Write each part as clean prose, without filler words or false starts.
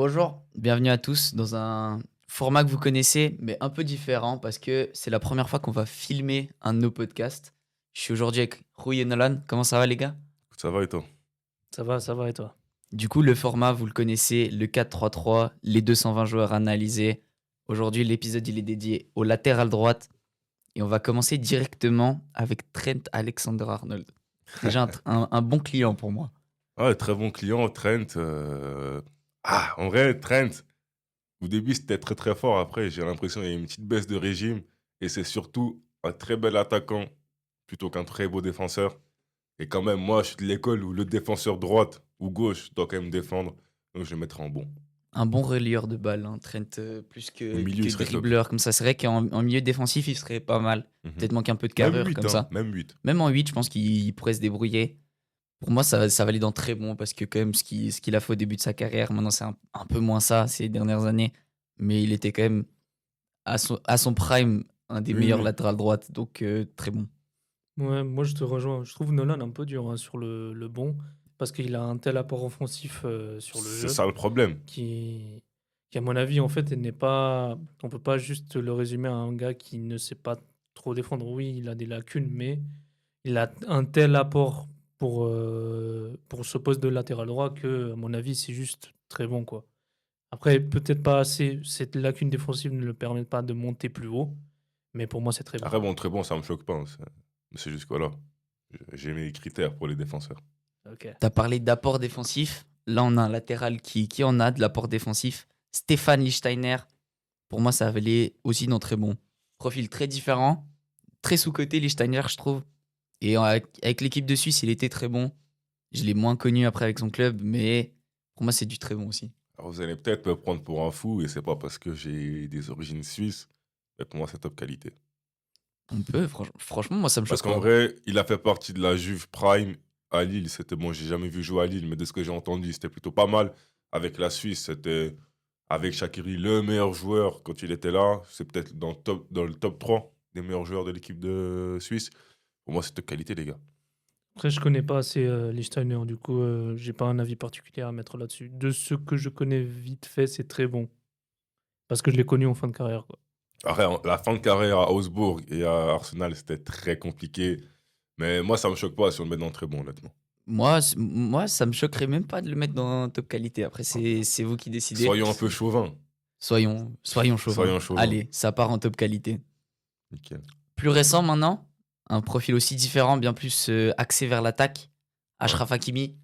Bonjour, bienvenue à tous dans un format que vous connaissez, mais un peu différent parce que c'est la première fois qu'on va filmer un de nos podcasts. Je suis aujourd'hui avec Rouy et Nolan. Comment ça va, les gars? Ça va et toi? Ça va et toi? Du coup, le format, vous le connaissez, le 4-3-3, les 220 joueurs analysés. Aujourd'hui, l'épisode, il est dédié au latéral droite et on va commencer directement avec Trent Alexander-Arnold. Déjà, un bon client pour moi. Ouais, très bon client, Trent. En vrai, Trent, au début, c'était très très fort. Après, j'ai l'impression qu'il y a une petite baisse de régime. Et c'est surtout un très bel attaquant plutôt qu'un très beau défenseur. Et quand même, moi, je suis de l'école où le défenseur droite ou gauche doit quand même défendre. Donc, je le mettrai en bon. Un bon relayeur de balles, hein, Trent, plus Au milieu, que il serait top. dribbleur comme ça. C'est vrai qu'en milieu défensif, il serait pas mal. Mhm. Peut-être manque un peu de Même carrure 8, comme hein, ça. même 8. Même en 8, je pense qu'il pourrait se débrouiller. Pour moi, ça valait dans très bon parce que quand même, ce qu'il a fait au début de sa carrière, maintenant c'est un peu moins ça ces dernières années. Mais il était quand même à son prime un des Oui, meilleurs oui. latérales droite, donc très bon. Ouais, moi je te rejoins. Je trouve Nolan un peu dur hein, sur le bon, parce qu'il a un tel apport offensif sur le C'est jeu ça le problème. qui, à mon avis, en fait, n'est pas. On peut pas juste le résumer à un gars qui ne sait pas trop défendre. Oui, il a des lacunes, mais il a un tel apport pour ce poste de latéral droit que, à mon avis, c'est juste très bon, quoi. Après, peut-être pas assez. Cette lacune défensive ne le permet pas de monter plus haut, mais pour moi, c'est très bon. Après, bon, très bon, ça me choque pas, hein. C'est juste que voilà. J'ai mes critères pour les défenseurs. Ok. T'as parlé d'apport défensif. Là, on a un latéral qui en a de l'apport défensif. Stéphane Lichtsteiner, pour moi, ça valait aussi dans très bon. Profil très différent, très sous-coté, Lichtsteiner, je trouve. Et avec l'équipe de Suisse, il était très bon. Je l'ai moins connu après avec son club, mais pour moi, c'est du très bon aussi. Alors vous allez peut-être me prendre pour un fou, et c'est pas parce que j'ai des origines suisses, mais pour moi c'est top qualité. On peut, franchement, moi, ça me Parce choque qu'en pas. vrai, il a fait partie de la Juve Prime à Lille. C'était bon, j'ai jamais vu jouer à Lille, mais de ce que j'ai entendu, c'était plutôt pas mal. Avec la Suisse, c'était avec Shaqiri le meilleur joueur quand il était là. C'est peut-être dans le top 3 des meilleurs joueurs de l'équipe de Suisse. Pour moi, c'est top qualité, les gars. Après, je connais pas assez Lichtsteiner, du coup, j'ai pas un avis particulier à mettre là-dessus. De ce que je connais vite fait, c'est très bon. Parce que je l'ai connu en fin de carrière, quoi. Après, la fin de carrière à Augsbourg et à Arsenal, c'était très compliqué. Mais moi, ça me choque pas si on le met dans très bon, honnêtement. Moi, ça me choquerait même pas de le mettre dans top qualité. Après, c'est vous qui décidez. Soyons un peu chauvins. Soyons chauvins. Soyons chauvins. Allez, ça part en top qualité. Nickel. Plus récent maintenant, un profil aussi différent, bien plus axé vers l'attaque. Ouais. Ashraf Hakimi,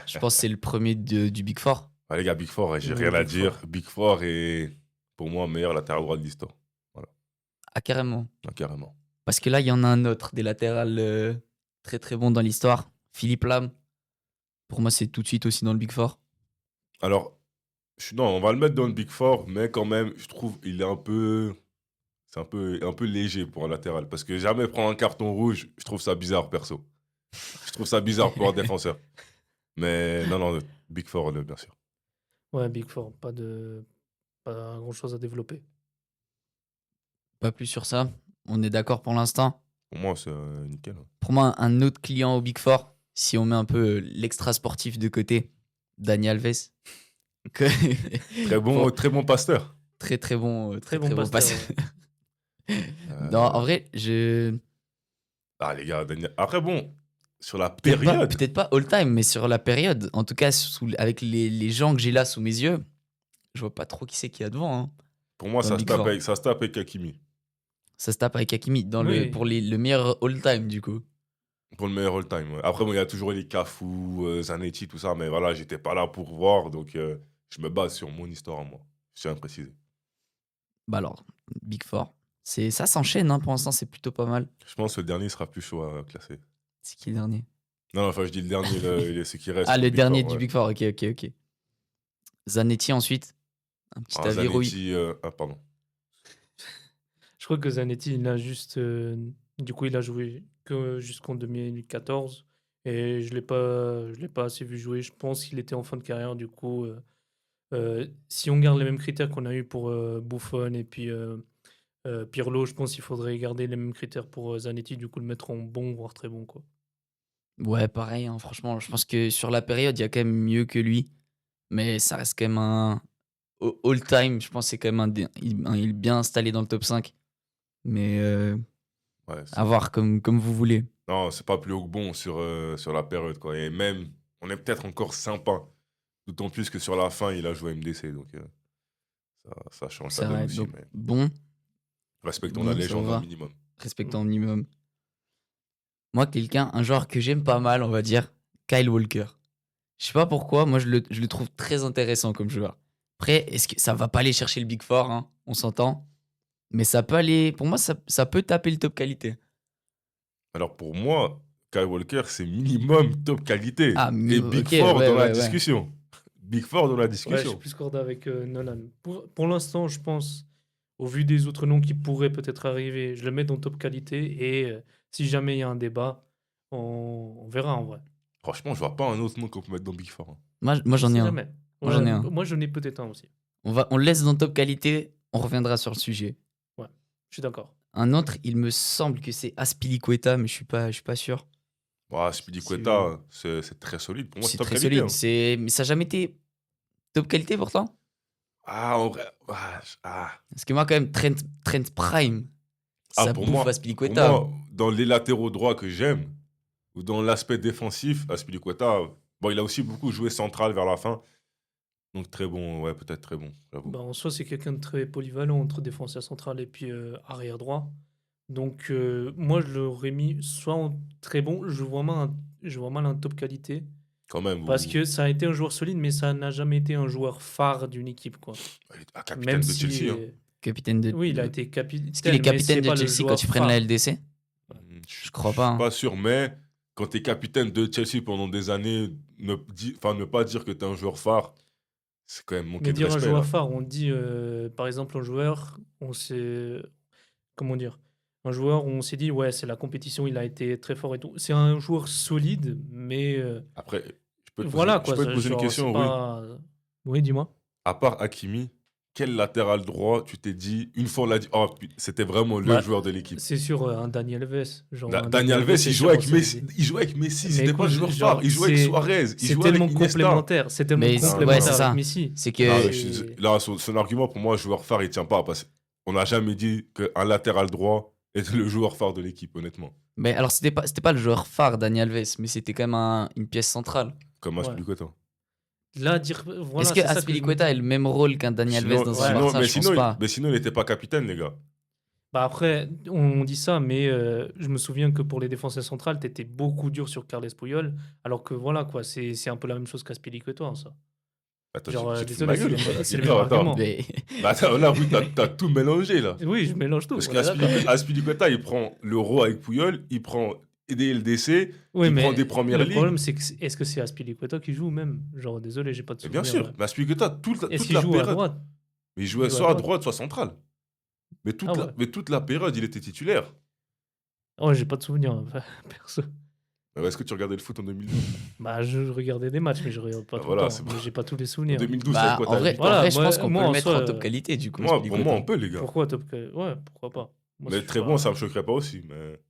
je pense que c'est le premier du Big Four. Ah, les gars, Big Four, j'ai Oui, rien à Big dire. Four. Big Four est, pour moi, meilleur latéral droit de l'histoire. Voilà, Ah, carrément. ah, carrément. Parce que là, il y en a un autre, des latérales très très bons dans l'histoire. Philippe Lam, pour moi, c'est tout de suite aussi dans le Big Four. Alors, non, on va le mettre dans le Big Four, mais quand même, je trouve il est un peu. C'est un peu léger pour un latéral. Parce que jamais prendre un carton rouge, je trouve ça bizarre, perso. Je trouve ça bizarre pour un défenseur. Mais non, non, Big Four, bien sûr. Ouais, Big Four, pas grand-chose à développer. Pas plus sur ça. On est d'accord pour l'instant. Pour moi, c'est nickel, hein. Pour moi, un autre client au Big Four, si on met un peu l'extra sportif de côté, Dani Alves. Que- Bon, Très bon pasteur. très très bon, Très bon pasteur, passeur. Non, en Euh, vrai, Ah, les gars, après, bon, sur la peut-être pas, période, peut-être pas all time, mais sur la période, en tout cas, avec les gens que j'ai là sous mes yeux, je vois pas trop qui c'est qu'il y a devant, hein, pour moi, dans le Big Four. ça se tape avec Hakimi. Ça se tape avec Hakimi Oui. pour le meilleur all time, du coup. Pour le meilleur all-time. Ouais. Après, bon, il y a toujours les Cafu, Zanetti, tout ça, mais voilà, j'étais pas là pour voir, donc je me base sur mon histoire à moi. Je tiens à préciser. Bah alors, Big Four. Ça s'enchaîne, hein, pour l'instant, c'est plutôt pas mal. Je pense que le dernier sera plus chaud à classer. C'est qui le dernier? Non, non, enfin, je dis le dernier, ce qui reste Ah, sur le le Big dernier Four, du ouais. Big Four, ok, ok, ok. Zanetti ensuite, un petit Ah, avis rouille. Zanetti, ah, pardon. Je crois que Zanetti, il a juste. Du coup, il a joué que jusqu'en 2014. Et je l'ai pas assez vu jouer. Je pense qu'il était en fin de carrière. Du coup, si on garde les mêmes critères qu'on a eu pour Buffon et puis Pirlo, je pense qu'il faudrait garder les mêmes critères pour Zanetti. Du coup, le mettre en bon, voire très bon, quoi. Ouais, pareil, hein, franchement, je pense que sur la période, il y a quand même mieux que lui. Mais ça reste quand même all time, je pense que c'est quand même il est bien installé dans le top 5. Mais Ouais, à voir comme vous voulez. non, c'est pas plus haut que bon sur la période, quoi. Et même, on est peut-être encore sympa. D'autant plus que sur la fin, il a joué MDC, donc ça change la C'est donne vrai. aussi. Donc, Mais bon, respectons la ça légende un va. minimum. Respectant au minimum. Moi, un joueur que j'aime pas mal, on va dire, Kyle Walker. Je sais pas pourquoi, moi je le trouve très intéressant comme joueur. Après, est-ce que ça va pas aller chercher le Big Four, hein, on s'entend. Mais ça peut aller, pour moi, ça peut taper le top qualité. Alors pour moi, Kyle Walker, c'est minimum top qualité. Ah, Et Big ok, Four ouais, dans la ouais, ouais. discussion. Big Four dans la Ouais, je suis discussion. plus cordé avec Nolan. Pour l'instant, je pense, au vu des autres noms qui pourraient peut-être arriver, je le mets dans top qualité. Et si jamais il y a un débat, on verra en vrai. Franchement, je vois pas un autre nom qu'on peut mettre dans Big Four, hein. Moi j'en ai C'est un. jamais. Moi, j'en ai un. Moi, j'en ai peut-être un aussi. On le laisse dans top qualité, on reviendra sur le sujet. Ouais, je suis d'accord. Un autre, il me semble que c'est Aspilicueta, mais je suis pas sûr. Bah, Spilicueta, c'est très solide. Pour moi, c'est C'est top très qualité, solide. hein. Mais ça n'a jamais été top qualité pourtant. Ah, en vrai. Parce que moi, quand même, Trent Prime, ça Pour bouffe moi, Aspilicueta. dans les latéraux droits que j'aime, ou dans l'aspect défensif, Aspilicueta, bon, il a aussi beaucoup joué central vers la fin. Donc très bon, ouais, peut-être très bon, j'avoue. Bah, en soi, c'est quelqu'un de très polyvalent entre défenseur central et puis arrière droit. Donc, moi, je l'aurais mis soit en très bon, je vois mal un top qualité. Quand même, Parce que ça a été un joueur solide, mais ça n'a jamais été un joueur phare d'une équipe, quoi. il est capitaine Même de si, Chelsea, hein. Capitaine de. oui, il a de- été capitaine. Est-ce qu'il est capitaine de Chelsea quand tu prennes la LDC? Je crois pas, Je suis hein. pas sûr, mais quand tu es capitaine de Chelsea pendant des années, ne pas dire que tu es un joueur phare, c'est quand même manquer Mais de dire un respect, joueur là. phare, on dit, par exemple, un joueur, on s'est. Comment dire? Un joueur où on s'est dit, ouais, c'est la compétition, il a été très fort et tout. C'est un joueur solide, mais Après, voilà, je quoi. peux te poser une Genre, question, c'est oui. pas. Oui, dis-moi. À part Hakimi, quel latéral droit tu t'es dit, une fois on l'a dit, oh, c'était vraiment le Bah, joueur de l'équipe? C'est sûr, un Daniel Alves. Genre, un Daniel Alves, c'est il sûr, jouait on avec s'est Messi. dit. Il jouait avec Messi, Mais c'était pas le écoute, joueur genre, phare. Il jouait avec c'est- Suarez, il C'est jouait avec tellement Iniesta. complémentaire. C'est tellement Mais ouais, complémentaire c'est avec ça. Messi. C'est Non, que. mais là, son argument, pour moi, joueur phare, il tient pas. Parce qu'on n'a jamais dit qu'un latéral droit était le joueur phare de l'équipe, honnêtement. Mais alors, c'était pas le joueur phare, Dani Alves, mais c'était quand même une pièce centrale. Comme Ouais. Aspilicueta. Là, dire. Voilà, Est-ce que c'est ça que je me Aspilicueta a dis. le même rôle qu'un Dani Alves dans un ouais. Barça? Je pense pas. Mais sinon, il n'était pas capitaine, les gars. Bah après, on dit ça, mais je me souviens que pour les défenseurs centrales, t'étais beaucoup dur sur Carles Puyol, alors que voilà, quoi, c'est un peu la même chose qu'Aspilicueta, hein, ça. Attends, Genre, tu te fous de ma désolé, gueule, c'est ou pas? c'est le même argument. Mais Bah, attends, là, oui, t'as tout mélangé, là. Oui, je mélange tout. Parce on est d'accord. qu'Aspilicueta, il prend l'Euro avec Puyol, il prend des LDC, Oui, il mais prend des premières le ligues. problème, c'est que est-ce que c'est Aspilicueta qui joue même? Genre, désolé, j'ai pas de Mais bien souvenir. sûr, mais Aspilicueta, Est-ce toute qu'il la joue à période. droite? Mais il jouait Il joue à soit à droite. droite, soit central. Mais Ah ouais. mais toute la période, il était titulaire. Oh, j'ai pas de souvenir, perso. Est-ce que tu regardais le foot en 2012? Bah, je regardais des matchs, mais je regarde pas Bah tout voilà, le c'est temps. bon. Mais j'ai pas tous les En souvenirs. 2012, bah, c'est quoi en vrai, Voilà, je pense qu'on moi, peut en le mettre soi, en top qualité, du coup. Pour Aspilicueta. moi, on peut, les gars. Pourquoi top ouais, pourquoi pas. Moi, Mais je très suis bon, pas- ça me choquerait pas aussi. Mais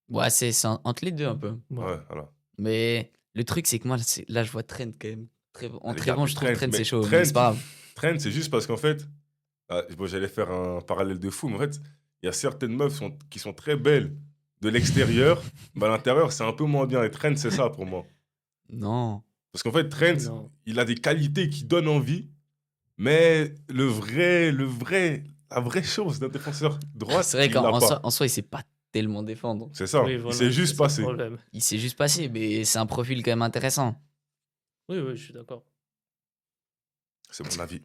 Ouais, c'est entre les deux un peu. Ouais. ouais, voilà. Mais le truc, c'est que moi, là, je vois Trent quand même. En Les très gars, bon, je trouve Trent, Trent, mais c'est chaud. Trent- Mais c'est pas grave. Trent, c'est juste parce qu'en fait, bon, j'allais faire un parallèle de fou, mais en fait, il y a certaines meufs qui sont très belles de l'extérieur, mais à l'intérieur, c'est un peu moins bien. Et Trent, c'est ça pour moi. Non. Parce qu'en fait, Trent, Non. il a des qualités qui donnent envie, mais la vraie chose d'un défenseur droit, C'est vrai il l'a qu'en pas. en soi, il sait pas tellement défendre. C'est ça, Oui, il voilà, s'est juste c'est ça le passé. problème. Il s'est juste passé, mais c'est un profil quand même intéressant. Oui, oui, je suis d'accord. C'est mon avis.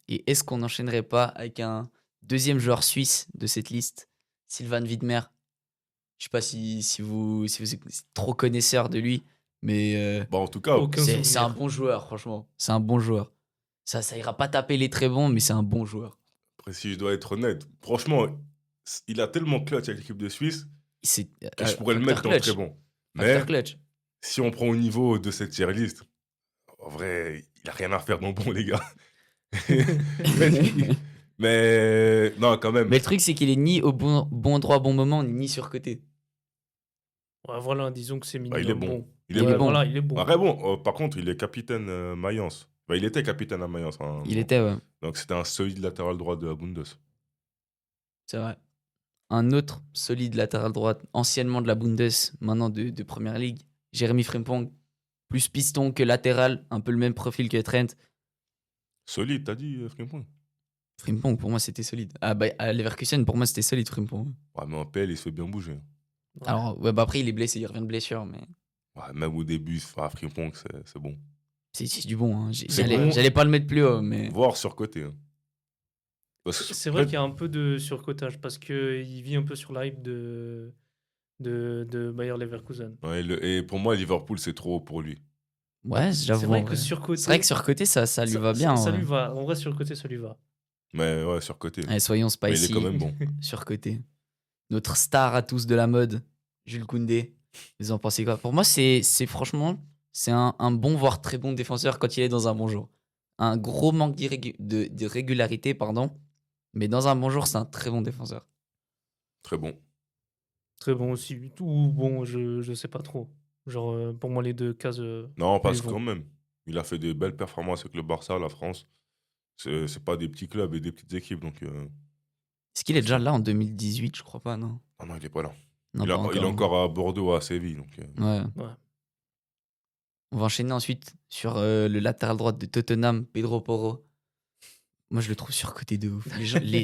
Et est-ce qu'on n'enchaînerait pas avec un deuxième joueur suisse de cette liste, Sylvain Widmer? Je sais pas si vous êtes trop connaisseur de lui, mais Bon, en tout cas, Aucun c'est un souvenir. bon joueur, franchement. C'est un bon joueur. Ça ira pas taper les très bons, mais c'est un bon joueur. après, si je dois être honnête, franchement, il a tellement clutch avec l'équipe de Suisse C'est que je pourrais le facteur mettre dans clutch. très bon. Facteur Mais clutch. si on prend au niveau de cette tier list, en vrai, il a rien à faire dans le bon, les gars. mais non, quand même. Mais le truc, c'est qu'il est ni au bon endroit, bon moment, ni surcoté. Ouais, voilà, disons que c'est minimum il est bon. bon. Il est Ouais, bon. Voilà, il est bon. Après, bon, par contre, il est capitaine Mayence. Bah, il était capitaine à Mayence à un Il moment. était, ouais, Donc c'était un solide latéral droit de la Bundes. c'est vrai. Un autre solide latéral droite, anciennement de la Bundes, maintenant de Première Ligue, Jérémy Frimpong. Plus piston que latéral, un peu le même profil que Trent. Solide, t'as dit, Frimpong? Frimpong, pour moi, c'était solide. Ah, bah, à Leverkusen, pour moi, c'était solide, Frimpong. Ouais, mais en PL, il se fait bien bouger. Ouais. Alors, ouais, bah après, il est blessé, il revient de blessure, mais Ouais, même au début, Frimpong, c'est bon. c'est du bon. Hein. C'est bon. J'allais pas le mettre plus haut, mais Voire surcoté. Hein. Parce que C'est vrai qu'il y peut-être- a un peu de surcotage parce qu'il vit un peu sur l'hype de Bayer Leverkusen. ouais, et pour moi, Liverpool, c'est trop haut pour lui. ouais, C'est j'avoue. vrai en que vrai. surcoté, C'est vrai que surcoté, ça lui va bien. ça ouais. lui va. En vrai, surcoté, ça lui va. Mais ouais, surcoté. Allez, soyons Mais il est spicy, quand même bon. surcoté. Notre star à tous de la mode, Jules Koundé. Vous en pensez quoi? Pour moi, c'est franchement, c'est un bon, voire très bon défenseur quand il est dans un bon jour. Un gros manque de régularité, pardon. Mais dans un bon jour, c'est un très bon défenseur. Très bon. Très bon aussi. Ou bon, je sais pas trop. Genre, pour moi, les deux cases. Non, parce lui que vont. quand même, il a fait des belles performances avec le Barça, la France. C'est pas des petits clubs et des petites équipes. Donc, Est-ce qu'il est déjà là en 2018? Je crois pas, non. ah non, il est pas là. Non, Il pas est encore. encore à Bordeaux, à Séville. Donc, Ouais. Ouais. On va enchaîner ensuite sur le latéral droit de Tottenham, Pedro Porro. Moi, je le trouve surcoté de ouf.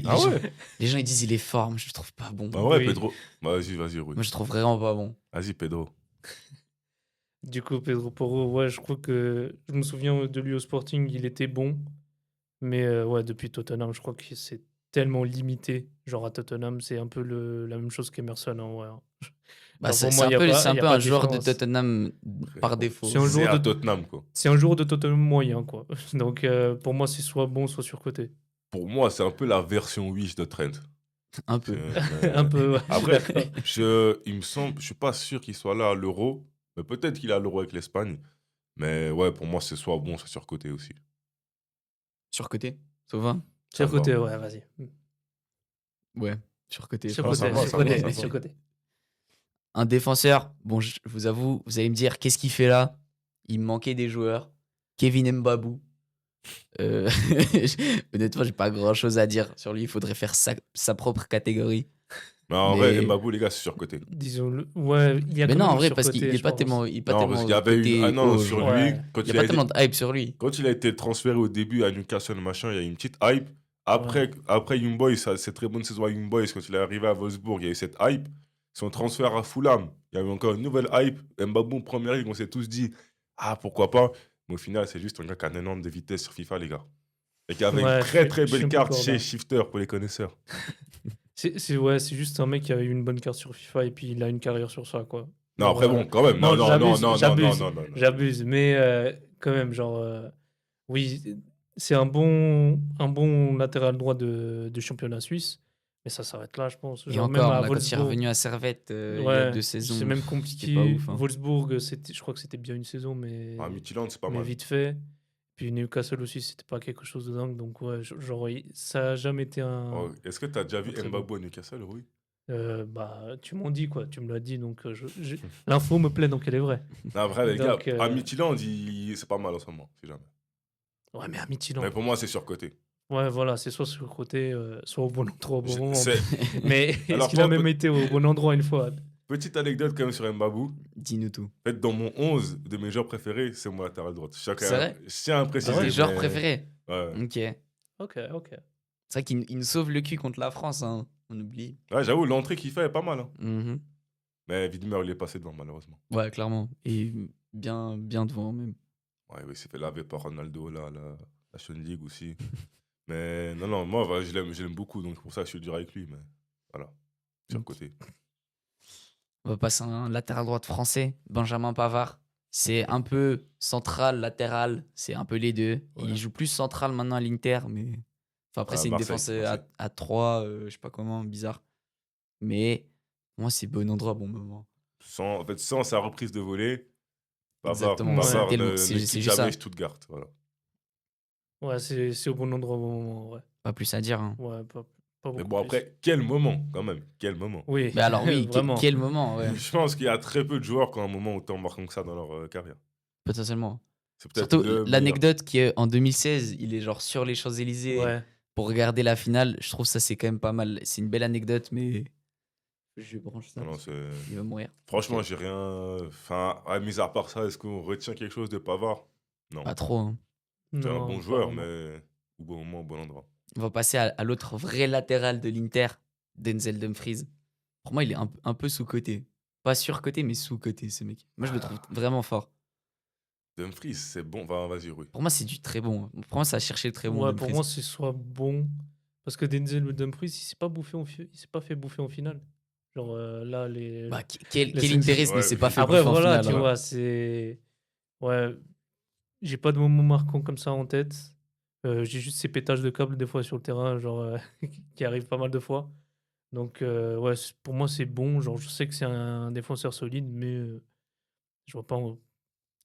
Ah ouais? Les gens, ils disent il est fort, mais je le trouve pas bon. Ah ouais, Oui. Pedro. Bah, vas-y, Rui. Moi, je le trouve vraiment pas bon. Vas-y, Pedro. Du coup, Pedro Porro, ouais, je crois que. Je me souviens de lui au Sporting, il était bon. Mais ouais, depuis Tottenham, je crois que c'est tellement limité. Genre à Tottenham, c'est un peu la même chose qu'Emerson en vrai. Hein. Bah, Genre, c'est pour c'est moi, un y a peu, pas- c'est un y a peu pas un de joueur de différence. Tottenham par défaut. C'est un C'est joueur à de- Tottenham, quoi. C'est un joueur de Tottenham moyen, quoi. Donc pour moi, c'est soit bon, soit surcoté. Pour moi, c'est un peu la version Wish de Trent. Un peu. Un peu, ouais, je suis Après, d'accord. il me semble, je suis pas sûr qu'il soit là à l'Euro, mais peut-être qu'il est à l'Euro avec l'Espagne. Mais ouais, pour moi, c'est soit bon, soit surcoté aussi. Surcoté, ça va? Ça Surcoté, va. ouais, vas-y. Ouais, surcoté. Surcoté, ça va, ça va, surcoté, ça va. surcoté. Un défenseur, bon, je vous avoue, vous allez me dire, qu'est-ce qu'il fait là? Il me manquait des joueurs. Kevin Mbabou. Honnêtement, j'ai pas grand-chose à dire sur lui. Il faudrait faire sa propre catégorie. Mais en Mais- vrai, Mbabou, les gars, c'est surcoté. Disons-le. Ouais, il y a Mais quand non, en même vrai, parce qu'il surcoté, est je pas pense. tellement, il est pas Non, tellement parce qu'il y avait coté eu. Ah non, haut, sur genre. Ouais. lui, quand Il y il a a pas été, tellement de hype sur lui. quand il a été transféré au début à Newcastle, machin, il y a eu une petite hype. Après Young Boys, cette très bonne saison à Young Boys, quand il est arrivé à Wolfsburg, il y a eu cette hype. Son transfert à Fulham, il y a eu encore une nouvelle hype. Mbabou, première ligue, on s'est tous dit, ah, pourquoi pas. Mais au final, c'est juste un gars qui a un énorme de vitesse sur FIFA, les gars. Et qui avait Ouais, une je très suis- très je suis belle un peu carte d'accord, chez là. Shifter pour les connaisseurs. C'est juste un mec qui a eu une bonne carte sur FIFA et puis il a une carrière sur ça, quoi. Non, Genre, après, bon, quand même. Non, non, non, non, j'abuse, non, non, non, j'abuse, non, non, non. j'abuse, mais quand même, genre, oui, c'est un bon latéral droit de championnat suisse, mais ça s'arrête là, je pense. Et Genre, même encore, à là, quand il est Wolfsburg, revenu à Servette il y a ouais, 2 saisons, c'est même c'était compliqué. pas ouf. Hein. Wolfsburg, je crois que c'était bien une saison, mais, Ah, Midtjylland, c'est pas mais mal. vite fait. Puis Newcastle aussi, c'était pas quelque chose de dingue, donc ouais, genre, ça a jamais été un. Oh, est-ce que tu as déjà vu très Mbabou à Newcastle, oui? Bah, tu m'en dis quoi, tu me l'as dit, donc l'info me plaît, donc elle est vraie. Non, vrai, les Donc, gars, à Midtjylland, c'est pas mal en ce moment, si jamais. Ouais, mais à Midtjylland. Mais pour moi, c'est surcoté. Ouais, voilà, c'est soit sur le côté, soit au bon endroit au bon moment. C'est- Mais est-ce Alors, qu'il a toi, même été au bon endroit une fois? Petite anecdote quand même sur Mbabou. Dis-nous tout. En fait, dans mon 11 de mes joueurs préférés, c'est mon latéral droite. C'est vrai? Je tiens à préciser. C'est tes joueurs mais- préférés. Ouais. Ok. C'est Ok. vrai qu'il nous sauve le cul contre la France, hein. On oublie. Ouais, j'avoue, l'entrée qu'il fait est pas mal. Hein. Mhm. Mais Widmer, il est passé devant, malheureusement. Ouais, clairement. Et bien devant même. Ouais, il s'est fait laver par Ronaldo, là, la Nation League aussi. Mais non, moi, voilà, je l'aime beaucoup, donc c'est pour ça que je suis dur avec lui. Mais voilà, surcoté. On va passer à un latéral droite français, Benjamin Pavard. C'est un peu central, latéral, c'est un peu les deux. Ouais. Il joue plus central maintenant à l'Inter, mais. Enfin, après, À c'est une Marseille, défense Marseille. à 3, je sais pas comment, bizarre. Mais moi, c'est bon endroit, bon moment. Sans sa reprise de volée, Exactement, c'est Pavard tellement- ne c'est quitte juste jamais ça. Stuttgart. Voilà. Ouais, c'est au bon endroit au bon moment, ouais. Pas plus à dire. Hein. Ouais, pas beaucoup Mais bon, plus. après, quel moment, quand même. Quel moment. Oui, Mais alors, oui, vraiment. quel moment, ouais. Je pense qu'il y a très peu de joueurs qui ont un moment autant marquant que ça dans leur carrière. Potentiellement. C'est peut-être Surtout le meilleur. l'anecdote qu'en 2016, il est genre sur les Champs-Élysées Ouais. pour regarder la finale. Je trouve ça, c'est quand même pas mal. C'est une belle anecdote, mais je branche ça Non, parce c'est... qu'il va mourir. Franchement, Ok. j'ai rien. Enfin, mis à part ça, est-ce qu'on retient quelque chose de Pavard? Non. Pas trop, hein. C'est un Non, bon pas joueur, vraiment. mais au bon moment, au bon endroit. On va passer à l'autre vrai latéral de l'Inter, Denzel Dumfries. Pour moi, il est un peu sous-coté. Pas surcoté, mais sous-coté, ce mec. Moi, je le trouve vraiment fort. Dumfries, c'est bon. Enfin, vas-y, oui. Pour moi, c'est du très bon. Pour moi, ça a cherché le très bon Ouais, pour Dumfries. moi, c'est soit bon. Parce que Denzel Dumfries, il s'est pas fait bouffer en finale. Genre là, les. Bah, quel les intérêt ne Ouais, s'est pas fait Après, bouffer en voilà, finale, tu hein. vois, c'est. Ouais, j'ai pas de moments marquants comme ça en tête. J'ai juste ces pétages de câbles des fois sur le terrain, genre, qui arrivent pas mal de fois. Donc, ouais, pour moi, c'est bon. Genre, je sais que c'est un défenseur solide, mais je vois pas,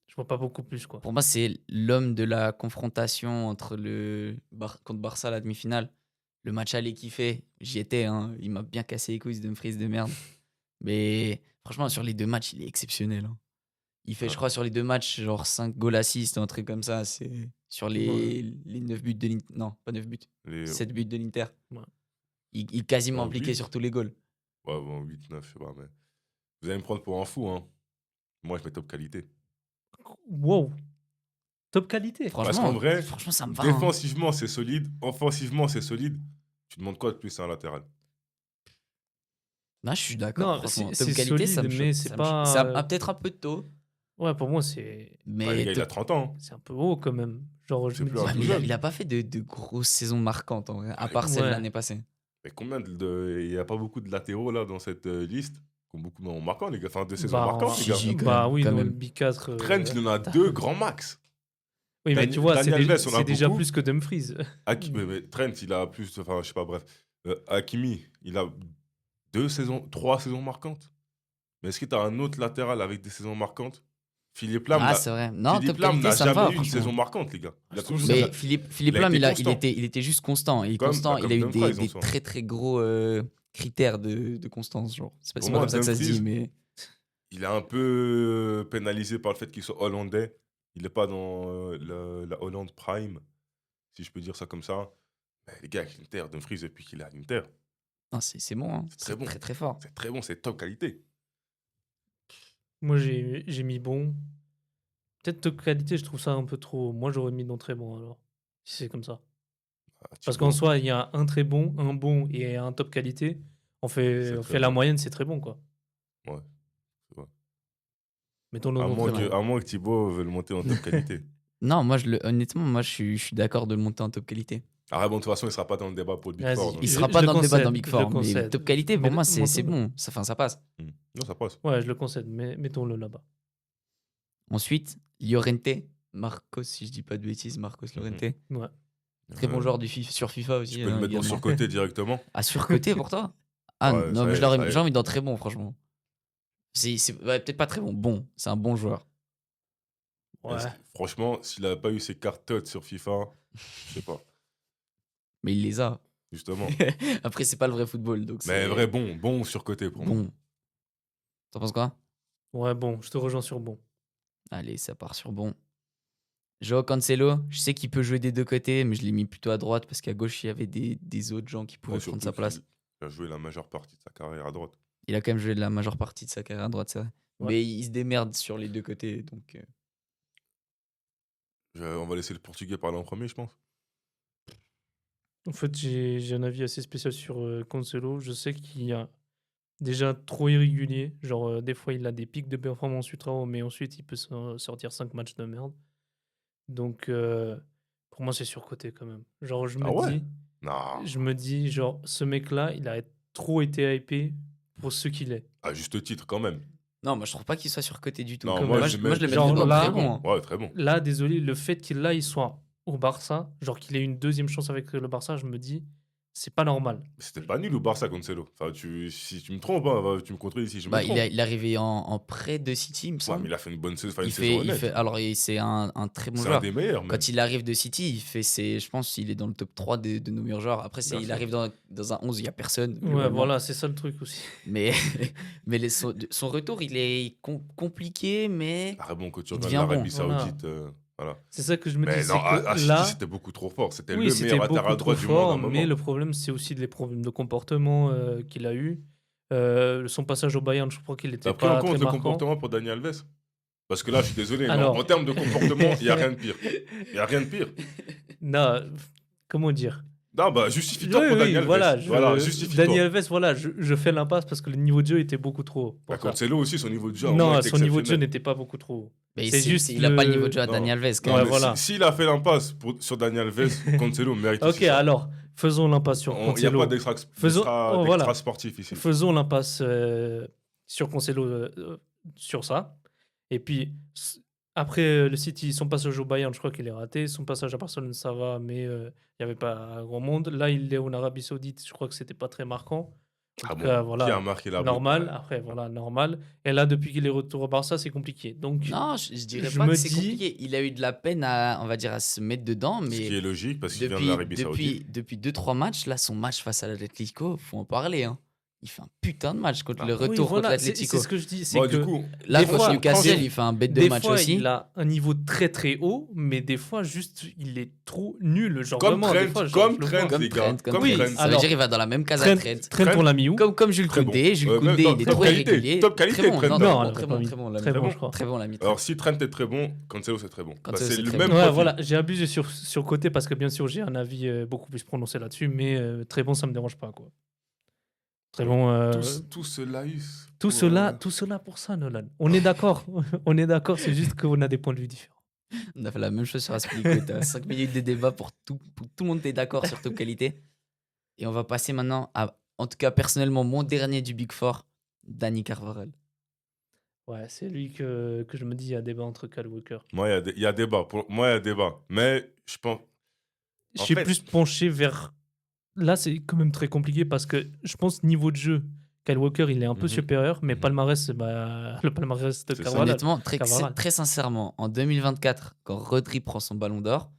je vois pas beaucoup plus, quoi. Pour moi, c'est l'homme de la confrontation entre contre Barça à la demi-finale. Le match aller qu'il fait, j'y étais, hein. Il m'a bien cassé les couilles, ce Dumfries de merde. Mais franchement, sur les deux matchs, il est exceptionnel, hein. Il fait, je crois, sur les deux matchs, genre 5 goals assists, un truc comme ça. C'est sur Ouais. les 9 buts de l'Inter. Non, pas 9 buts. Les... 7 buts de l'Inter. Ouais. Il est quasiment Oh, impliqué 8. sur tous les goals. Ouais, bon, 8, 9, je sais pas, mais. Vous allez me prendre pour un fou, hein. Moi, je mets top qualité. Wow! Top qualité. Parce qu'en vrai, franchement, ça me va, hein. défensivement, c'est solide. Offensivement, c'est solide. Tu demandes quoi de plus à un latéral? Non, je suis d'accord, Non, franchement. c'est Top qualité, ça me solide, mais choque. c'est C'est pas. peut-être un peu tôt, Ouais, pour moi, c'est Bah, les mais gars, il a 30 ans. c'est un peu haut quand même. Genre, je C'est me plus dis. un Ouais, tout mais jeune. il a pas fait de grosses saisons marquantes, en vrai, à part celle de Ouais. l'année passée. Mais combien de. Il n'y a pas beaucoup de latéraux là dans cette liste qui ont beaucoup de marquants, les gars. Enfin, de saisons Bah, marquantes, les gars. Si, quand bah même, oui, quand dans même. le B4. Trent, il en a deux grands max. Oui, mais tu vois, Dani Alves, on a c'est déjà beaucoup. plus que Dumfries. Mais Trent, il a plus. Enfin, je sais pas, bref. Hakimi, il a 3 saisons marquantes. Mais est-ce que tu as un autre latéral avec des saisons marquantes? Philippe Lam Ah, c'est vrai. Non, Philippe top Lam qualité, n'a ça me va, jamais eu une franchement. saison marquante, les gars. Il a toujours Mais ça. Philippe a Lam, été il constant. était juste constant. Et Comme- constant, bah, il a comme eu Dumfries, en des soi. très très gros critères de constance. Genre. C'est pas, Pour c'est pas moi, comme ça que ça se dit, Dumfries, mais il est un peu pénalisé par le fait qu'il soit hollandais. Il n'est pas dans la Hollande Prime, si je peux dire ça comme ça. Mais les gars, avec l'Inter, Dumfries, depuis qu'il est à l'Inter, non, c'est bon. Hein. c'est très bon. Très très fort. C'est très bon, c'est top qualité. Moi, j'ai mis bon. Peut-être top qualité, je trouve ça un peu trop. Moi, j'aurais mis dans très bon alors. Si c'est comme ça. Parce qu'en soi, il y a un très bon, un bon et un top qualité. On C'est fait très la bon. moyenne, c'est très bon, quoi. Ouais, c'est vrai. Mettons-le À dans moins très bon. que Thibaut veuille le monter en top qualité. Non, moi, honnêtement, moi, je suis d'accord de le monter en top qualité. Ah bon, de toute façon, il ne sera pas dans le débat pour le Big Vas-y. Four. donc- Il Je- sera je pas le dans le débat concède, dans Big je le Four, mais concède. top qualité, pour Mais moi, c'est montre-le. bon. Ça passe. Non, ça passe. Ouais, je le concède, mais mettons-le là-bas. Ensuite, Llorente, Marcos, si je dis pas de bêtises, Marcos Llorente. Ouais. Très bon joueur sur FIFA aussi. Tu peux le mettre dans également. surcoté directement. À surcoté pour toi? Ah Ouais, non, ça mais y est, ça y est. j'ai envie dans très bon, franchement. Ouais, peut-être pas très bon. Bon, c'est un bon joueur. Ouais. Franchement, s'il n'avait pas eu ses cartes sur FIFA, je sais pas, Mais il les a. justement. Après, c'est pas le vrai football. Donc Mais c'est vrai bon surcoté pour moi. bon. T'en penses quoi? Ouais, bon, je te rejoins sur bon. Allez, ça part sur bon. Joao Cancelo, je sais qu'il peut jouer des deux côtés, mais je l'ai mis plutôt à droite parce qu'à gauche, il y avait des autres gens qui pouvaient Ouais, prendre surtout sa place. qu'il a joué la majeure partie de sa carrière à droite. Il a quand même joué la majeure partie de sa carrière à droite, c'est vrai. Ouais. Mais il se démerde sur les deux côtés. Donc, On va laisser le Portugais parler en premier, je pense. En fait, j'ai un avis assez spécial sur Cancelo. Je sais qu'il y a déjà trop irrégulier. Genre, des fois, il a des pics de performance ultra hauts, mais ensuite, il peut sortir 5 matchs de merde. Donc, pour moi, c'est surcoté quand même. Genre, Ah ouais? Non, je me dis, genre, ce mec-là, il a trop été hypé pour ce qu'il est. à juste titre quand même. non, moi je trouve pas qu'il soit surcoté du tout. Non, Comme moi, moi, je moi, je le mets genre vraiment là- très bon. Hein. Ouais, très bon. Là, désolé, le fait qu'il là, il soit au Barça, genre qu'il ait une deuxième chance avec le Barça, je me dis, c'est pas normal. Mais c'était pas nul au Barça, Cancelo. Enfin, si tu me trompes, hein, tu me contredis si je me Bah, trompe. il est arrivé en prêt de City, il me Ouais, semble. mais il a fait une bonne saison, enfin, une il saison fait, honnête. alors, c'est un très bon C'est un joueur. des meilleurs, même. Quand il arrive de City, je pense qu'il est dans le top 3 de nos meilleurs joueurs. Après, Bien il sûr. arrive dans un 11, il n'y a personne. Ouais, globalement. voilà, c'est ça le truc aussi. Mais, son retour, il est compliqué, mais Ah bon, quand tu Il regardes devient l'Arabie bon, voilà. Saoudite, Voilà. C'est ça que je me dis, Mais c'est non, à que City, là, c'était beaucoup trop fort. C'était oui, le c'était meilleur latéral beaucoup trop droit du monde à un fort, mais moment. le problème, c'est aussi les problèmes de comportement qu'il a eu. Son passage au Bayern, je crois qu'il n'était T'as pris en pas très compte le marquant. comportement pour Dani Alves? Parce que là, je suis désolé, mais en Alors, termes de comportement, il n'y a rien de pire. Il n'y a rien de pire. non, comment dire? Non, bah, justifie-toi Oui, pour Dani oui, Alves. voilà, Voilà, Dani justifie-toi. Alves, voilà, je fais l'impasse parce que le niveau de jeu était beaucoup trop haut Bah, pour ça. Cancelo aussi, son niveau de jeu, à un moment, Non, était son niveau de jeu exceptionnel. n'était pas beaucoup trop haut. Mais C'est juste il a pas le niveau de jeu à Non, Dani Alves quand non, Ouais, même. mais voilà. s'il a fait l'impasse sur Dani Alves, Cancelo mérite Ok, aussi ça. alors, faisons l'impasse sur Il n'y a pas Cancelo. d'extra Voilà. sportif ici. Faisons l'impasse sur Cancelo sur ça. Et puis, après le City, son passage au Bayern, je crois qu'il est raté. Son passage à Barcelone, ça va, mais il n'y avait pas grand monde. Là, il est en Arabie Saoudite, je crois que c'était pas très marquant. En Ah tout bon, cas, qui a voilà, marqué la normal. ouais. Après, voilà, normal. Et là, depuis qu'il est retour au Barça, c'est compliqué. Donc, Non, je dirais je pas me que c'est dis- compliqué. Il a eu de la peine à, on va dire, à se mettre dedans, Ce qui mais est logique parce qu'il vient de depuis, l'Arabie Saoudite. depuis 2-3 matchs, là, son match face à l'Atlético, faut en parler. Hein. Il fait un putain de match contre Ah le bon oui, retour contre voilà, c'est l'Atlético. ce que je dis. C'est Bon, que du coup, Là, des contre fois, Newcastle, des- il fait un bête de des match fois, aussi. il a un niveau très très haut, mais des fois, juste, il est trop nul. Genre, Comme vraiment, des Trent, fois, genre, comme je le Trent, vois. les gars. Comme Comme Oui, Trent. Trent. Ça veut alors, dire qu'il va dans la même case à Trent. Trent, on l'a mis où? Comme Jules Très bon. Koundé. Jules Ouais, Koundé, non, il est top trop qualité, irrégulier. top qualité, Très bon, Trent. non, Non, très on bon, l'avait très pas bon, mis. très bon. On l'a Très mis. bon, je crois. Très bon, on l'a mis. Alors, si Trent est très bon, Cancelo c'est très bon. Bah, Cancelo, c'est c'est le très même bon. Ouais, profil. voilà, j'ai abusé sur côté parce que bien sûr, j'ai un avis beaucoup plus prononcé là-dessus, mais très bon, ça me dérange pas, quoi. Très bon. Tout ce laïus. Tout cela pour ça, Nolan. On est d'accord. On est d'accord, c'est juste qu'on a des points de vue différents. On a fait la même chose sur Aspilicueta. 5 minutes de débat pour tout le monde est d'accord sur top qualité. Et on va passer maintenant à, en tout cas personnellement, mon dernier du Big Four, Dani Carvajal. Ouais, c'est lui que je me dis, il y a débat entre Kyle Walker. Moi, il y a débat. Pour moi, il y a débat. Mais je pense. Je En suis fait- plus penché vers. Là, c'est quand même très compliqué parce que je pense niveau de jeu, Kyle Walker, il est un peu Mhm. supérieur, mais Mhm. palmarès, le palmarès de C'est ça. Carvalho. Honnêtement, Carvajal. très sincèrement, en 2024, quand Rodri prend son ballon d'or,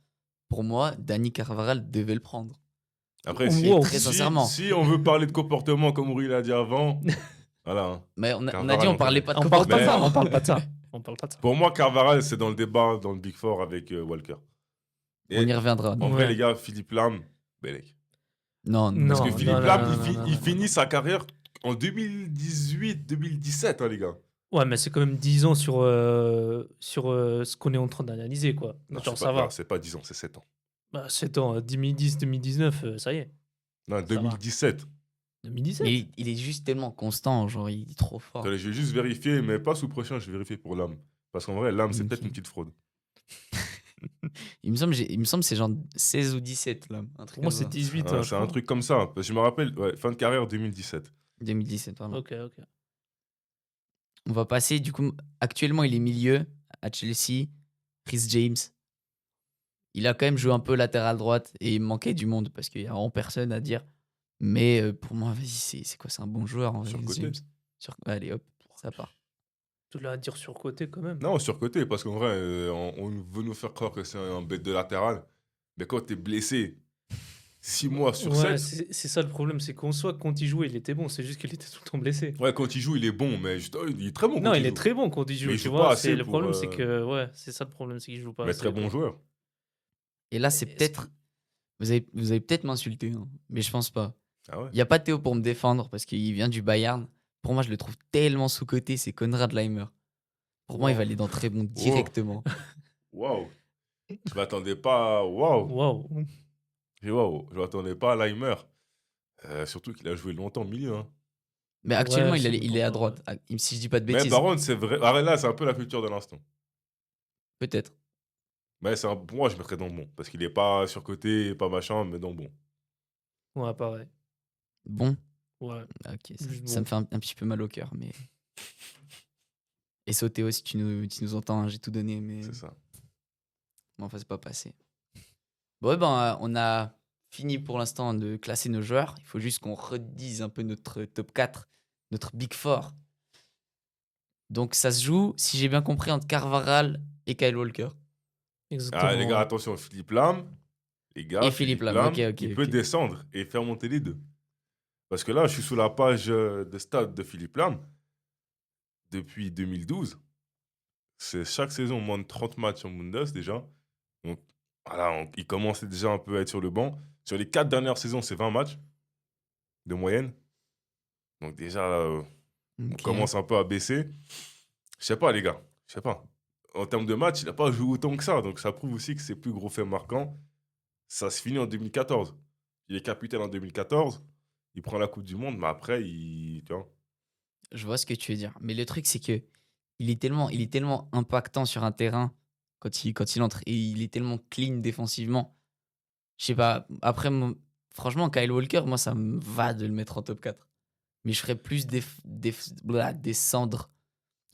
pour moi, Dani Carvajal devait le prendre. Après, Wow. Très sincèrement. si on veut parler de comportement comme Aurélien l'a dit avant, voilà. Hein. Mais on a Carvajal, dit on on parlait connaît. pas de On parle pas de comportement. ça, on parle pas de ça. On parle pas de ça. Pour moi, Carvajal, c'est dans le débat, dans le Big Four avec Walker. Et On y reviendra. en vrai, Ouais. les gars, Philippe Lam, Belek. Non, Non. Parce que Philippe non, Lam, non, non, non, il non. finit sa carrière en 2018-2017, hein, les gars. Ouais, mais c'est quand même 10 ans sur ce qu'on est en train d'analyser, quoi. Non, Genre, c'est ça pas, va. c'est pas 10 ans, c'est 7 ans. Bah, 7 ans, 2010-2019, ça y est. Non, va. 2017. 2017. mais il est juste tellement constant, genre il est trop fort. Attendez, je vais juste vérifier, mais pas sous pression, je vais vérifier pour Lam. Parce qu'en vrai, Lam, c'est Ok. peut-être une petite fraude. Il me semble que c'est genre 16 ou 17 là. Un truc Pour moi, comme c'est ça. 18. Ah, hein, c'est je un truc comme ça. Parce que je me rappelle, ouais, fin de carrière 2017. 2017, vraiment. crois. Ok. On va passer, du coup, actuellement il est milieu à Chelsea, Chris James. Il a quand même joué un peu latéral droite et il manquait du monde parce qu'il y a vraiment personne à dire. Mais pour moi, vas-y, c'est quoi? C'est un bon joueur en vrai, Chris Surcoté. James. Allez hop, ça part. Tout là à dire sur côté quand même. Non, surcoté, parce qu'en vrai, on veut nous faire croire que c'est un bête de latéral. Mais quand t'es blessé 6 mois sur Ouais, 7, c'est ça le problème, c'est qu'en soi, quand il jouait, il était bon, c'est juste qu'il était tout le temps blessé. ouais, quand il joue, il est bon, mais juste, il est très bon. Non, quand il est joue. très bon quand il joue, Mais il tu joue vois. pas assez C'est le pour, problème, c'est que ouais, c'est ça le problème, c'est qu'il joue pas Mais assez, très bon quoi. joueur. Et là, c'est Est-ce peut-être. Vous allez peut-être m'insulter, hein, mais je pense pas. Ah ouais. Il n'y a pas Théo pour me défendre parce qu'il vient du Bayern. Pour moi, je le trouve tellement sous-coté, c'est Konrad Laimer. Pour moi, il va aller dans très bon directement. Waouh. Je m'attendais pas. Waouh. Waouh. Waouh. Je m'attendais pas à Leimer. Surtout qu'il a joué longtemps au milieu. Hein. Mais actuellement, Ouais, il est à c'est droite. Si je dis pas de Mais bêtises, par contre, c'est vrai. Ah, là, c'est un peu la culture de l'instant. peut-être. Mais pour moi, je mettrais dans bon. Parce qu'il est pas surcoté, pas machin, mais dans bon. Ouais, pareil. Bon, Ouais. ok, Juste ça bon. me fait un petit peu mal au cœur, mais. Et Théo, si tu nous entends, hein, j'ai tout donné, mais C'est ça. bon, enfin, c'est pas passé. Bon, ouais, ben, on a fini pour l'instant de classer nos joueurs. Il faut juste qu'on redise un peu notre top 4, notre Big Four. Donc, ça se joue, si j'ai bien compris, entre Carvajal et Kyle Walker. Exactement. Ah, les gars, attention, Philippe Lam. Les gars, Et Philippe Lam, ok, il peut descendre et faire monter les deux. Parce que là, je suis sous la page de stade de Philippe Lam depuis 2012. c'est chaque saison moins de 30 matchs en Bundes déjà. Donc voilà, il commence déjà un peu à être sur le banc. Sur les 4 dernières saisons, c'est 20 matchs de moyenne. Donc déjà, on Ok. commence un peu à baisser. Je sais pas, les gars. Je sais pas. En termes de match, il n'a pas joué autant que ça. Donc ça prouve aussi que ses plus gros faits marquants, ça se finit en 2014. Il est capitaine en 2014. Il prend la Coupe du Monde, mais après, tu vois. Je vois ce que tu veux dire. Mais le truc, c'est que il est tellement impactant sur un terrain quand il entre et il est tellement clean défensivement. Je sais pas. Après, franchement, Kyle Walker, moi, ça me va de le mettre en top 4. Mais je ferais plus descendre.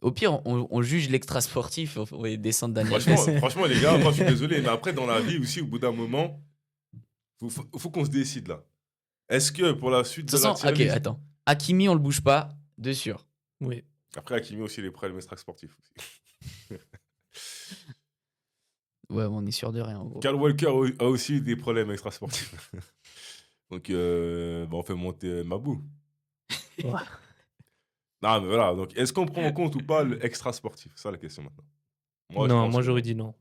Au pire, on juge l'extra sportif, on va descendre Daniel Franchement, Alves. franchement, les gars, moi, je suis désolé, mais après, dans la vie aussi, au bout d'un moment, faut qu'on se décide là. Est-ce que pour la suite De de toute la façon, ok, tier list- attends. Hakimi, on le bouge pas, de sûr. Oui. Après, Hakimi aussi, il est prêt à le mettre sportif aussi. Ouais, on est sûr de rien, en gros. Kyle Walker a aussi eu des problèmes extrasportifs. Donc, on fait monter Mabou. Ouais. Non, mais voilà. Donc, est-ce qu'on prend en compte ou pas le extra-sportif? C'est ça la question maintenant. Moi, je Non, pense moi que j'aurais non. dit non.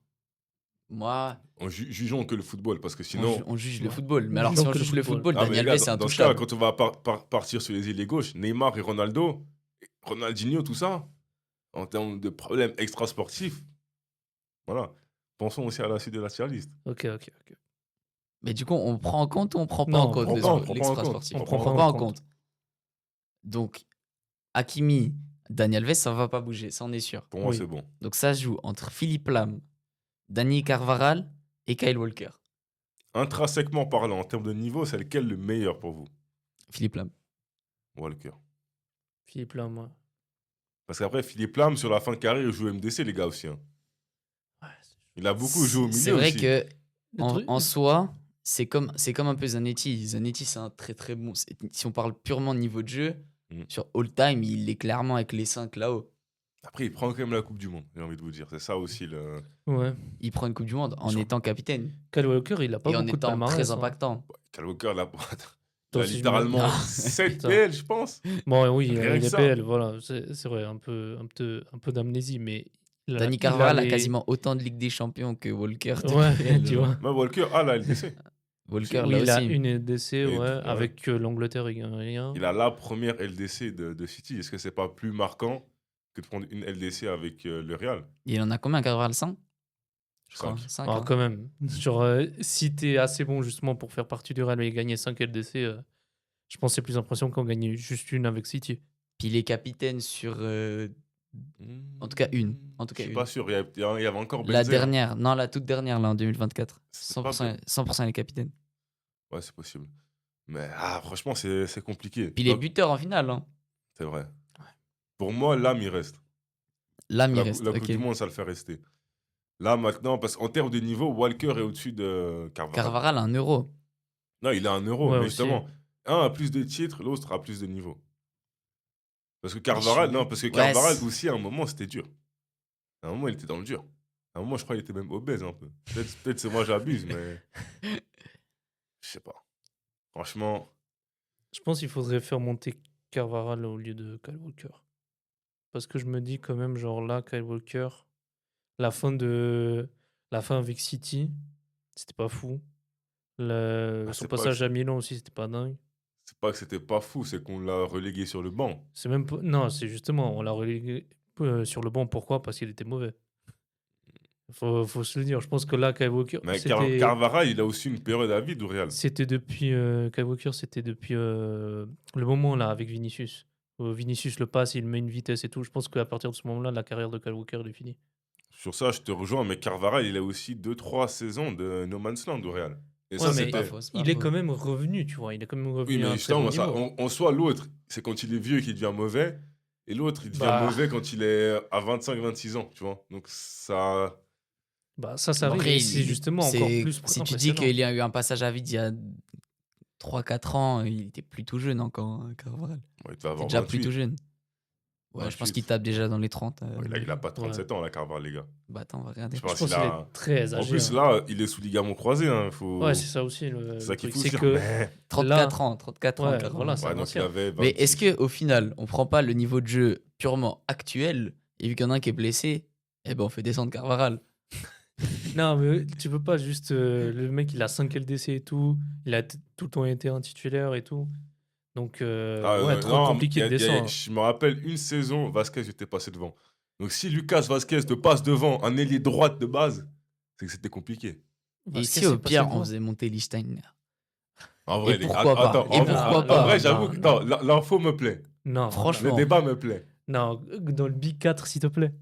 Moi, Jugeons que le football, parce que sinon. on juge le Ouais. football. Mais alors, si Jugeons on que le juge le football. football, Ah, mais les Daniel gars, Alves, c'est dans ce cas, intouchable. quand on va partir sur les îles gauches, Neymar et Ronaldo, Ronaldinho, tout ça, en termes de problèmes extrasportifs, voilà. Pensons aussi à la suite de la tier list. Ok. Mais du coup, on prend en compte ou on prend pas Non, en on compte prend pas en l'extra compte. sportif? On On prend prend pas pas en en compte. compte. Donc, Hakimi, Daniel Alves, ça va pas bouger, ça on est sûr. Pour moi, Oui. c'est bon. Donc ça se joue entre Philippe Lam, Dani Carvajal et Kyle Walker. Intrinsèquement parlant, en termes de niveau, c'est lequel le meilleur pour vous? Philippe Lam. Walker. Philippe là, moi. Parce qu'après, Philippe Lam, sur la fin de carrière, il joue MDC, les gars, aussi. Hein. Ouais, Il a beaucoup joué au milieu C'est vrai aussi. que Le truc- en soi, c'est comme un peu Zanetti. Zanetti, c'est un très très bon. Si on parle purement niveau de jeu, Mm. sur all time, il est clairement avec les 5 là-haut. Après, il prend quand même la Coupe du Monde, j'ai envie de vous dire. C'est ça aussi le. Ouais. Il prend une Coupe du Monde en Je- étant capitaine Kyle Walker, il a pas et en beaucoup de étant palmarès. très hein. impactant. Kyle Walker, il a Toi aussi, je me- littéralement Non. 7 Putain. PL, je pense. Bon, oui, il Rien a que les ça. PL, voilà. C'est vrai, un peu d'amnésie, mais. Dani il Carvajal a les- quasiment autant de Ligue des Champions que Walker. de Ouais, PL, tu genre. vois. Mais Walker a la LDC. Walker, Oui, là il a aussi. une LDC, ouais, ouais. avec l'Angleterre, il gagne rien. Il a la première LDC de City. Est-ce que c'est pas plus marquant que de prendre une LDC avec le Real? Il en a combien, Carvajal? 5 Je crois. Cinq. 5, Alors, quand même, genre, si t'es assez bon justement pour faire partie du Real et gagner 5 LDC, je pense que c'est plus impressionnant qu'en gagner juste une avec City. Puis il est capitaine sur En tout cas, une. En tout Je cas, suis une. pas sûr. Il y avait encore la Benzema. dernière. Non, la toute dernière, là, en 2024. C'est pas 100% il est capitaine. Ouais, c'est possible. Mais franchement, c'est compliqué. Puis il est Donc, buteur en finale. Hein. c'est vrai. Pour moi, l'âme, il reste. Là, il La reste. Coupe ok. du Monde, ça le fait rester. Là, maintenant, parce qu'en termes de niveau, Walker est au-dessus de Carvajal. Carvajal a un euro. Non, il a un euro, Ouais, mais aussi. justement, un a plus de titres, l'autre a plus de niveau. Parce que Carvajal, Ouais, Carvajal c'est- aussi, à un moment, c'était dur. À un moment, il était dans le dur. À un moment, je crois qu'il était même obèse un peu. Peut-être c'est moi, j'abuse, mais. Je sais pas. Franchement, Je pense qu'il faudrait faire monter Carvajal au lieu de Kyle Walker. Parce que je me dis quand même, genre là, Kyle Walker, la fin avec City, c'était pas fou. Son c'est pas passage que- à Milan aussi, c'était pas dingue. c'est pas que c'était pas fou, c'est qu'on l'a relégué sur le banc. C'est même pas... Non, c'est justement, on l'a relégué sur le banc. Pourquoi? Parce qu'il était mauvais. Faut se le dire. Je pense que là, Kyle Walker, Mais c'était Carvajal, il a aussi une période à vide au Real. c'était depuis Kyle Walker, c'était depuis le moment là avec Vinicius. Vinicius le passe, il met une vitesse et tout. Je pense qu'à partir de ce moment-là, la carrière de Kyle Walker elle est finie. Sur ça, je te rejoins, mais Carvajal, il a aussi 2-3 saisons de No Man's Land au Real. Et Ouais, ça, mais c'était. pas faux, c'est pas Il est faux. quand même revenu, tu vois. Il est quand même Oui, revenu à mais un très bon justement, ça, niveau. en soi, l'autre, c'est quand il est vieux qu'il devient mauvais. Et l'autre, il devient Bah. mauvais quand il est à 25-26 ans, tu vois. Donc, ça. Bah, ça arrive. Après, Et c'est justement encore plus Si tu dis impressionnant. qu'il y a eu un passage à vide il y a 3-4 ans, il était plutôt jeune encore, hein, Carvajal. Ouais, il devait Il avoir déjà 28. plutôt jeune. Ouais, je pense 28. qu'il tape déjà dans les 30. Ouais, il a pas 37 ans, là, Carvajal, les gars. Bah attends, on va regarder. Je Je pense pense qu'il qu'il a. est très En âgé. plus, hein. là, il est sous ligament croisé. Hein, faut... Ouais, c'est ça aussi. c'est ça qu'il truc. faut C'est dire. que 34 ans, 34 ans, Ouais, Carvajal. voilà, c'est Ouais, un donc il ancien. avait. Mais 26. est-ce que au final, on prend pas le niveau de jeu purement actuel et vu qu'il y en a un qui est blessé, Eh ben, on fait descendre Carvaral. Non, mais tu peux pas juste. Le mec, il a 5 LDC et tout. Il a tout le temps été un titulaire et tout. Donc, ouais, trop non, compliqué de descendre. je me rappelle une saison, Vasquez était passé devant. Donc si Lucas Vasquez te passe devant un ailier droite de base, c'est que c'était compliqué. Et Vasquez, si, au c'est passé pire, on devant. faisait monter Lichtsteiner. En vrai, Et les gars, pourquoi pas attends, Et pourquoi en pas vrai, j'avoue que Non, l'info me plaît. Non, Franchement. Le débat me plaît. Non, dans le Big 4, s'il te plaît.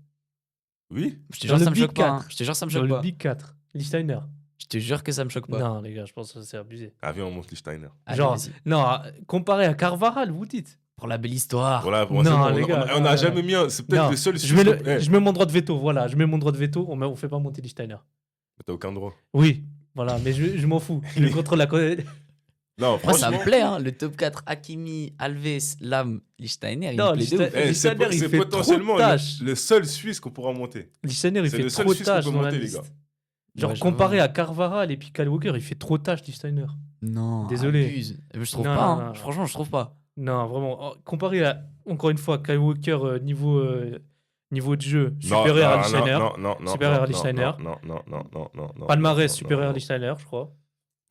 Oui. Je te Dans jure, le ça me Big choque pas. 4. Je te jure, ça me Dans choque le pas. Big 4. Lichtsteiner. Je te jure que ça me choque pas. Non, les gars, je pense que c'est abusé. Ah, viens, on monte Lichtsteiner. Allez, Genre, vas-y. non, comparé à Carvaral, vous dites. Pour la belle histoire. Voilà, bon, Non, c'est bon, les gars, on non, a non, jamais non. mis un. C'est peut-être Non, le seul je mets, suisse. je mets mon droit de veto, voilà. Je mets mon droit de veto, on fait pas monter Lichtsteiner. T'as aucun droit. Oui, voilà, mais je m'en fous. Je contrôle la. Non, Moi, ça franchement. me plaît, hein. Le top 4, Hakimi, Alves, Lam, Lichtsteiner. Il Non, me plaît de ouf. Lichtsteiner- Lichtsteiner, il C'est fait potentiellement trop de tâches. le seul Suisse qu'on pourra monter. Lichtsteiner, il C'est fait le seul trop de Suisse qu'on tâches peut dans la monter, les liste. gars. Genre, Ouais, comparé j'avoue. à Carvaral et puis Kyle Walker, il fait trop de tâches, Lichtsteiner. Non, Désolé. abuse. Je trouve Non, pas, non, hein. non. Franchement, je trouve pas. Non, vraiment. Comparé à, encore une fois, Kyle Walker, niveau de jeu, supérieur à Lichtsteiner. Supérieur à Lichtsteiner. Non. Palmarès supérieur à Lichtsteiner, je crois.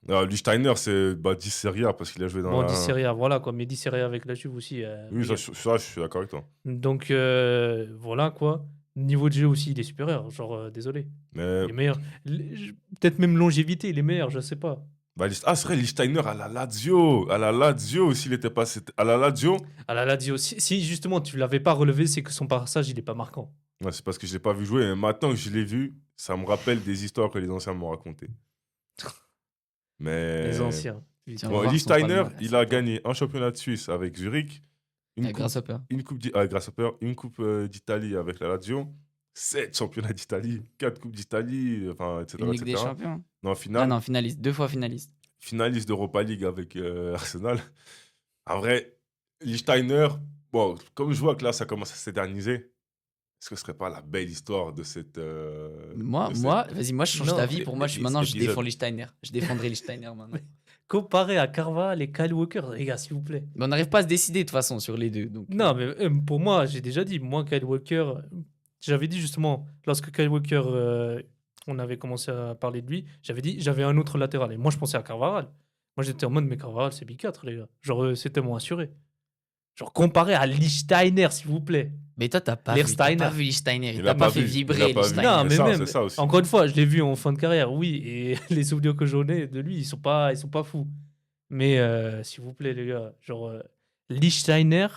Non, Lichtsteiner, c'est 10 Serie A parce qu'il a joué dans Bon, la. 10 Serie A, voilà quoi. Mais 10 Serie A avec la Juve aussi. Oui, ça, je suis d'accord avec toi. Donc, voilà quoi. Niveau de jeu aussi, il est supérieur. Genre, désolé. Mais Il est meilleur. Peut-être même longévité, il est meilleur, je sais pas. c'est vrai, Lichtsteiner à la Lazio. À la Lazio, s'il était passé. À la Lazio, Ah là là, Dio, si justement tu l'avais pas relevé, c'est que son passage, il est pas marquant. ouais, c'est parce que je l'ai pas vu jouer. Mais maintenant que je l'ai vu, ça me rappelle des histoires que les anciens m'ont racontées. Mais. Les anciens. Tiens, on va Bon, voir son Lichtsteiner, palmarès. il a gagné un championnat de Suisse avec Zurich, une coupe, Grasshopper. Grasshopper, une coupe d'Italie avec la Lazio, 7 championnats d'Italie, 4 coupes d'Italie, enfin, etc. Une Ligue des etc. Champions. Non, Ah finale, non, finaliste. 2 fois finaliste. finaliste d'Europa League avec Arsenal. En vrai, Lichtsteiner, bon, comme je vois que là, ça commence à s'éterniser, est-ce que ce serait pas la belle histoire de cette. Moi, vas-y, moi, je change Non, d'avis. mais- Pour moi, mais maintenant, je épisode. défends Lichtsteiner. Je défendrai Lichtsteiner maintenant. Comparé à Carval et Kyle Walker, les gars, s'il vous plaît. Mais on n'arrive pas à se décider de toute façon sur les deux. Donc, Non, mais pour moi, j'ai déjà dit, moi, Kyle Walker, j'avais dit justement, lorsque Kyle Walker, on avait commencé à parler de lui, j'avais dit, j'avais un autre latéral. Et moi, je pensais à Carvajal. Moi, j'étais en mode, mais Carvajal, c'est B4, les gars. Genre, c'est tellement assuré. Genre, comparé à Lichtsteiner, s'il vous plaît. Mais toi, t'as pas Lichtsteiner. vu Lichtsteiner. Il Il t'a a pas pas fait vu, vibrer il a pas vu. Lichtsteiner. Non, mais ça, même, c'est ça aussi. encore une fois, je l'ai vu en fin de carrière, oui, et les souvenirs que j'en ai de lui, ils sont pas fous. Mais s'il vous plaît, les gars, genre, Lichtsteiner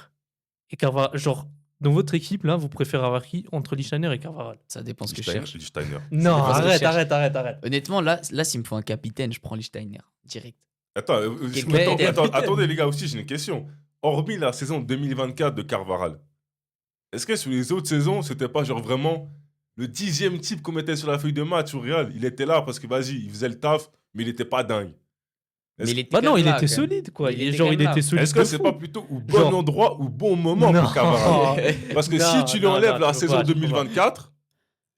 et Carvajal, genre, dans votre équipe, là, vous préférez avoir qui entre Lichtsteiner et Carvajal? Ça dépend ce que je Lichtsteiner, cherche. Lichtsteiner. Non, dépend ce que je cherche. arrête. Honnêtement, là, s'il me faut un capitaine, je prends Lichtsteiner. Direct. Attends, attendez les gars, aussi j'ai une question. Hormis la saison 2024 de Carvajal, est-ce que sur les autres saisons, c'était pas genre vraiment le 10e type qu'on mettait sur la feuille de match au Real? Il était là parce que vas-y, il faisait le taf, mais il était pas dingue. Mais il était Bah quand non, même il là, était quand même. solide, quoi. Il Il, était genre, quand il même là. était solide. Est-ce que de c'est fou. pas plutôt au bon Genre- endroit ou bon moment Non. pour Carvajal? Parce que si Non, tu lui non, enlèves non, la tu peux saison pas, tu peux pas. 2024,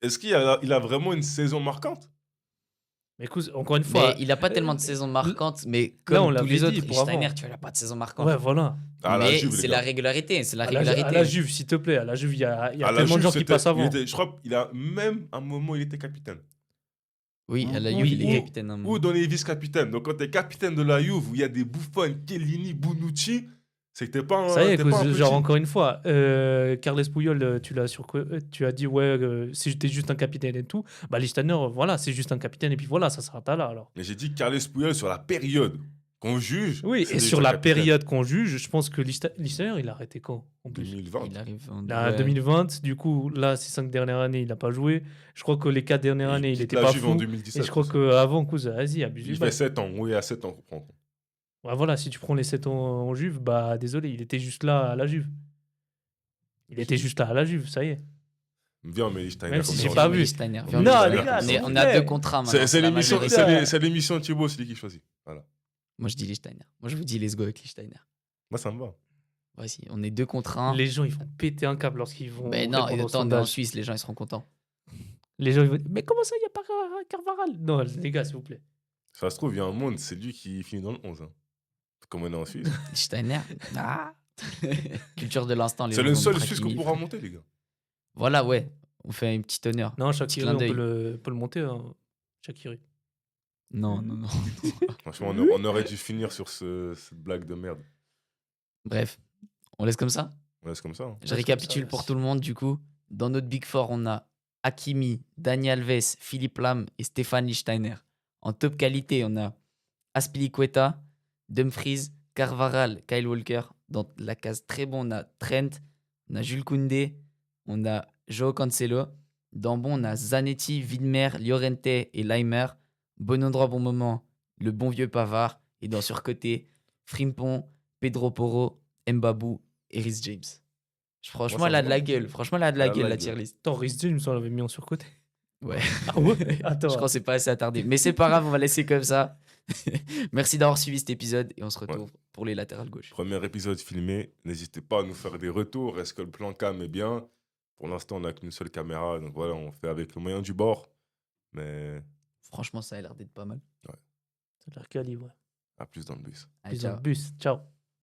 est-ce qu'il a vraiment une saison marquante? Mais écoute, encore une fois. Mais il a pas tellement de saisons marquantes, mais là, on comme tous l'avait les autres, dit pour Lichtsteiner, avant. tu vois, il a pas de saison marquante. Ouais, voilà. À la Mais Juve, les c'est gars. la régularité, c'est la À la régularité. Juve, s'il te plaît. À la Juve, il y a À la tellement de Juve, gens qui c'était- passent avant. je crois qu'il a même un moment, il était capitaine. Oui, à la Oui, Juve, il oui. est capitaine. hein. Ou dans les vice-capitaines. Donc quand t'es capitaine de la Juve, où il y a des Buffon, Chiellini, Bonucci, c'est que t'es pas un Ça y est, t'es écoute, pas un petit. genre encore une fois, Carles Puyol, tu as dit ouais, si j'étais juste un capitaine et tout, bah Lichtsteiner, voilà, c'est juste un capitaine et puis voilà, ça s'arrête là alors. Mais j'ai dit Carles Puyol sur la période qu'on juge. Oui, c'est et déjà sur la capitaine. période qu'on juge, je pense que Lichtsteiner, il a arrêté quand en plus 2020. Il arrive en Là, ouais. 2020, du coup, là, ces 5 dernières années, il n'a pas joué. Je crois que les 4 dernières années, il quitte n'était la pas Juve en fou. 2017. Et je crois qu'avant, vas-y, abuse Il du fait bail. 7 ans. Oui, à 7 ans, comprends. Ouais, voilà, si tu prends les 7 ans en Juve, bah désolé, il était juste là à la Juve. Il était juste là à la Juve, ça y est. Viens, mais Lichtsteiner. Même comme si ça, j'ai on pas dit. vu. Lichtsteiner. Non, Viens, les on gars, est- s'il vous on a plaît. deux contrats maintenant. C'est la l'émission majorité. c'est l'émission Thibaut, c'est lui qui choisit. Voilà. Moi, je dis Lichtsteiner. Moi, je vous dis let's go avec Lichtsteiner. Moi, ça me va. Voici, on est 2 contre 1. Les gens, ils vont péter un câble lorsqu'ils vont. Mais non, répondre au attends, on est en sondage. Suisse, les gens, ils seront contents. Les gens, ils vont dire, mais comment ça, il n'y a pas Carvajal? Non, les gars, s'il vous plaît. Ça se trouve, il y a un monde, c'est lui qui finit dans le 11. Hein. Comme on est en Suisse. Lichtsteiner. Ah. Culture de l'instant. les C'est gens le vont seul me Suisse qu'on Hakimi. pourra monter, les gars. Voilà, ouais. On fait un petit honneur. Non, Petit Shaqiri, clin on d'œil. peut le monter, hein. Shaqiri. Non, non, non. Franchement, on aurait dû finir sur cette blague de merde. Bref, on laisse comme ça. Ouais, c'est comme ça. Hein. Je Ouais, c'est récapitule comme ça, pour vas-y. tout le monde, du coup. Dans notre Big Four, on a Hakimi, Dani Alves, Philippe Lam et Stéphane Lichtsteiner. En top qualité, on a Aspilicueta, Dumfries, Carvajal, Kyle Walker. Dans la case très bon, on a Trent, on a Jules Koundé, on a Joao Cancelo. Dans bon, on a Zanetti, Widmer, Llorente et Leimer. Bon endroit, bon moment, le bon vieux Pavard. Et dans surcoté, Frimpong, Pedro Porro, Mbabou et Rhys James. Franchement, ça elle me a de va. la gueule. Franchement, elle a de la Elle a de gueule, la la gueule. tier list. Attends, Rhys James, on l'avait mis en surcoté. Ouais. Ah ouais? Je Attends. crois que c'est pas assez attardé. Mais c'est pas grave, on va laisser comme ça. Merci d'avoir suivi cet épisode et on se retrouve pour les latérales gauche. Premier épisode filmé. N'hésitez pas à nous faire des retours. Est-ce que le plan cam est bien? Pour l'instant, on n'a qu'une seule caméra. Donc voilà, on fait avec le moyen du bord. Mais Franchement, ça a l'air d'être pas mal. Ça a l'air quali, ouais. à plus dans le bus. Allez, Plus dans ciao. le bus. Ciao.